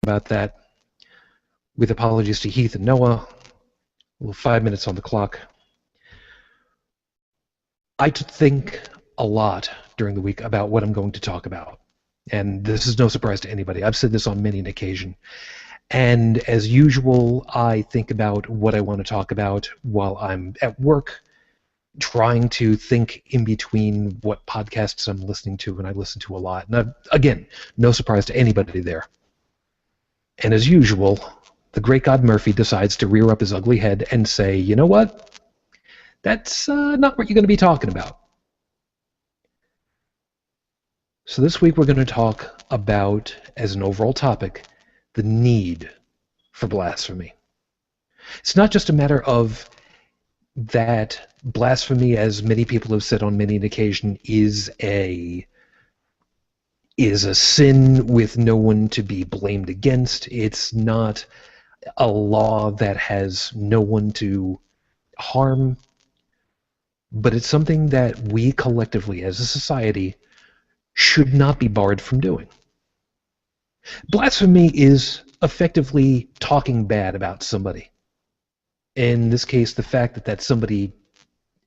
about that. With apologies to Heath and Noah, 5 minutes on the clock. I think a lot during the week about what I'm going to talk about. And this is no surprise to anybody. I've said this on many an occasion. And as usual, I think about what I want to talk about while I'm at work, trying to think in between what podcasts I'm listening to, and I listen to a lot. And again, no surprise to anybody there. And as usual, the great God Murphy decides to rear up his ugly head and say, you know what? That's not what you're going to be talking about. So this week we're going to talk about, as an overall topic, the need for blasphemy. It's not just a matter of that blasphemy, as many people have said on many an occasion, is a sin with no one to be blamed against. It's not a law that has no one to harm, but it's something that we collectively as a society should not be barred from doing. Blasphemy is effectively talking bad about somebody. In this case, the fact that that somebody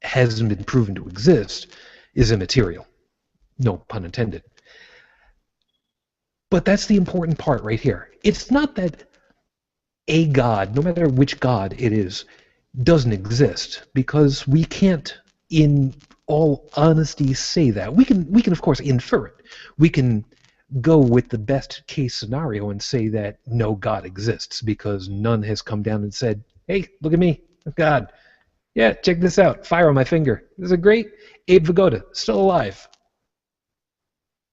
hasn't been proven to exist is immaterial. No pun intended. But that's the important part right here. It's not that a God, no matter which God it is, doesn't exist, because we can't, in all honesty, say that. We can of course infer it. We can go with the best case scenario and say that no God exists because none has come down and said, hey, look at me, God. Yeah, check this out. Fire on my finger. This is a great Abe Vigoda, still alive.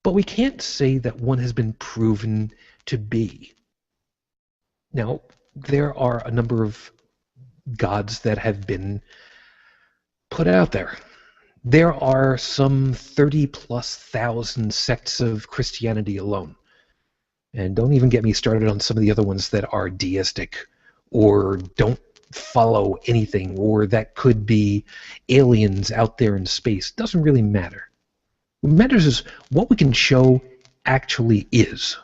But we can't say that one has been proven to be. Now, there are a number of gods that have been put out there. There are some 30,000+ sects of Christianity alone. And don't even get me started on some of the other ones that are deistic or don't follow anything, or that could be aliens out there in space. Doesn't really matter. What matters is what we can show actually is.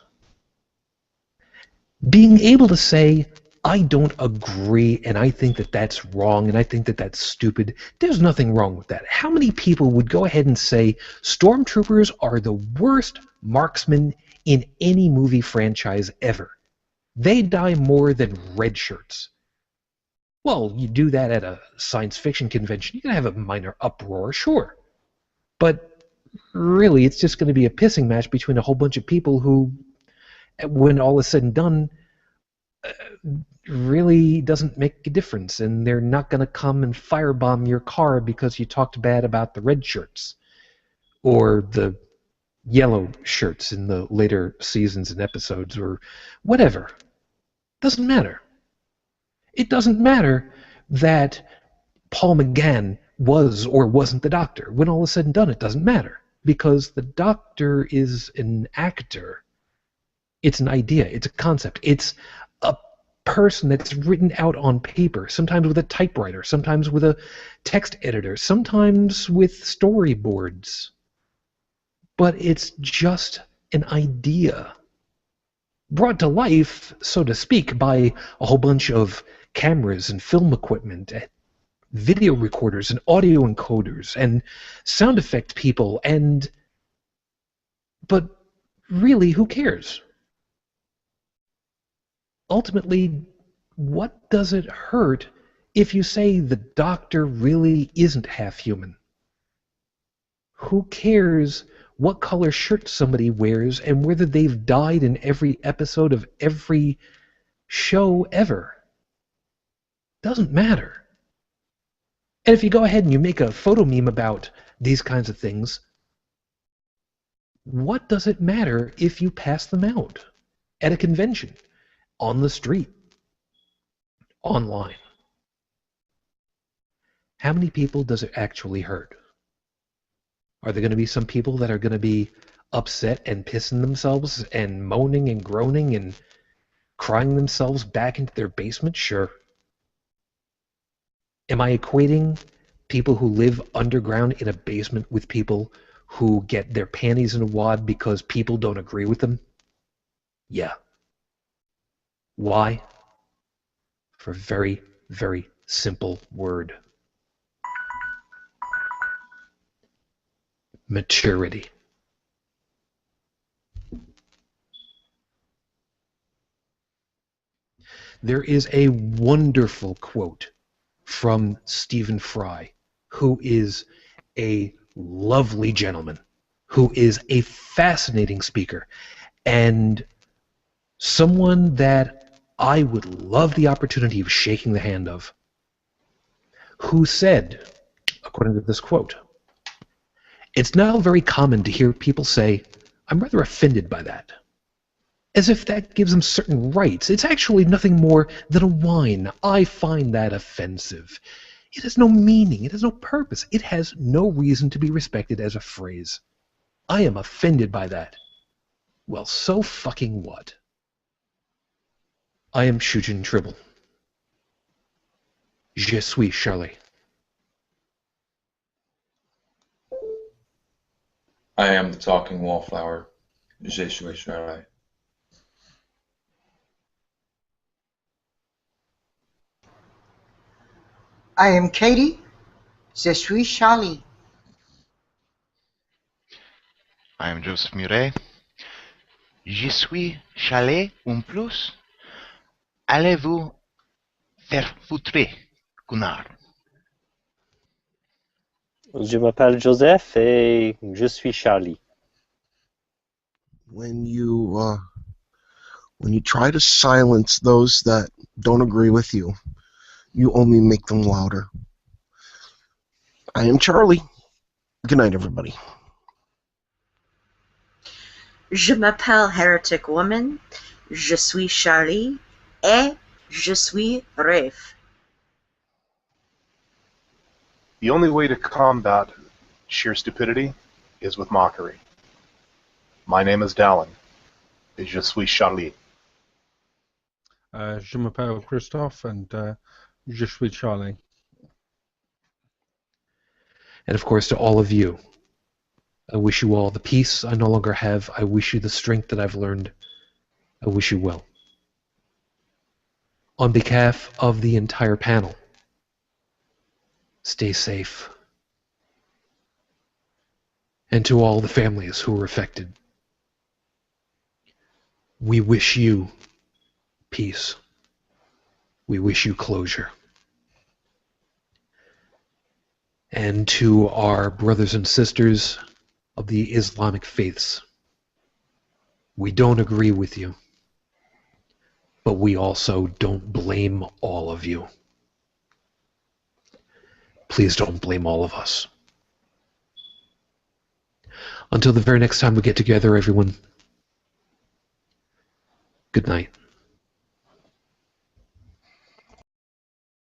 Being able to say, I don't agree, and I think that that's wrong, and I think that that's stupid. There's nothing wrong with that. How many people would go ahead and say stormtroopers are the worst marksmen in any movie franchise ever? They die more than red shirts. Well, you do that at a science fiction convention, you can have a minor uproar, sure. But really, it's just going to be a pissing match between a whole bunch of people who, when all is said and done, really doesn't make a difference, and they're not going to come and firebomb your car because you talked bad about the red shirts or the yellow shirts in the later seasons and episodes or whatever. Doesn't matter. It doesn't matter that Paul McGann was or wasn't the Doctor. When all is said and done, it doesn't matter, because the Doctor is an actor. It's an idea. It's a concept. It's a person that's written out on paper, sometimes with a typewriter, sometimes with a text editor, sometimes with storyboards. But it's just an idea brought to life, so to speak, by a whole bunch of cameras and film equipment and video recorders and audio encoders and sound effect people, but really, who cares? Ultimately, what does it hurt if you say the Doctor really isn't half human? Who cares what color shirt somebody wears and whether they've died in every episode of every show ever? Doesn't matter. And if you go ahead and you make a photo meme about these kinds of things, what does it matter if you pass them out at a convention, on the street, online? How many people does it actually hurt? Are there going to be some people that are going to be upset and pissing themselves and moaning and groaning and crying themselves back into their basement? Sure. Am I equating people who live underground in a basement with people who get their panties in a wad because people don't agree with them? Yeah. Why? For a very, very simple word. Maturity. There is a wonderful quote from Stephen Fry, who is a lovely gentleman, who is a fascinating speaker, and someone that I would love the opportunity of shaking the hand of, who said, according to this quote, "It's now very common to hear people say, 'I'm rather offended by that,' as if that gives them certain rights. It's actually nothing more than a whine. I find that offensive. It has no meaning. It has no purpose. It has no reason to be respected as a phrase. I am offended by that. Well, so fucking what? I am Shujin Tribble. Je suis Charlie. I am the talking wallflower. Je suis Charlie. I am Katie. Je suis Charlie. I am Joseph Muret. Je suis Charlie un plus. Allez-vous faire foutre, connard. Je m'appelle Joseph et je suis Charlie. When you try to silence those that don't agree with you, you only make them louder. I am Charlie. Good night, everybody. Je m'appelle Heretic Woman, je suis Charlie, et je suis Rafe. The only way to combat sheer stupidity is with mockery. My name is Dallin, et je suis Charlie. Je m'appelle Christophe, and je suis Charlie. And of course, to all of you, I wish you all the peace I no longer have. I wish you the strength that I've learned. I wish you well. On behalf of the entire panel, stay safe. And to all the families who were affected, we wish you peace. We wish you closure. And to our brothers and sisters of the Islamic faiths, we don't agree with you, but we also don't blame all of you. Please don't blame all of us. Until the very next time we get together, everyone, good night.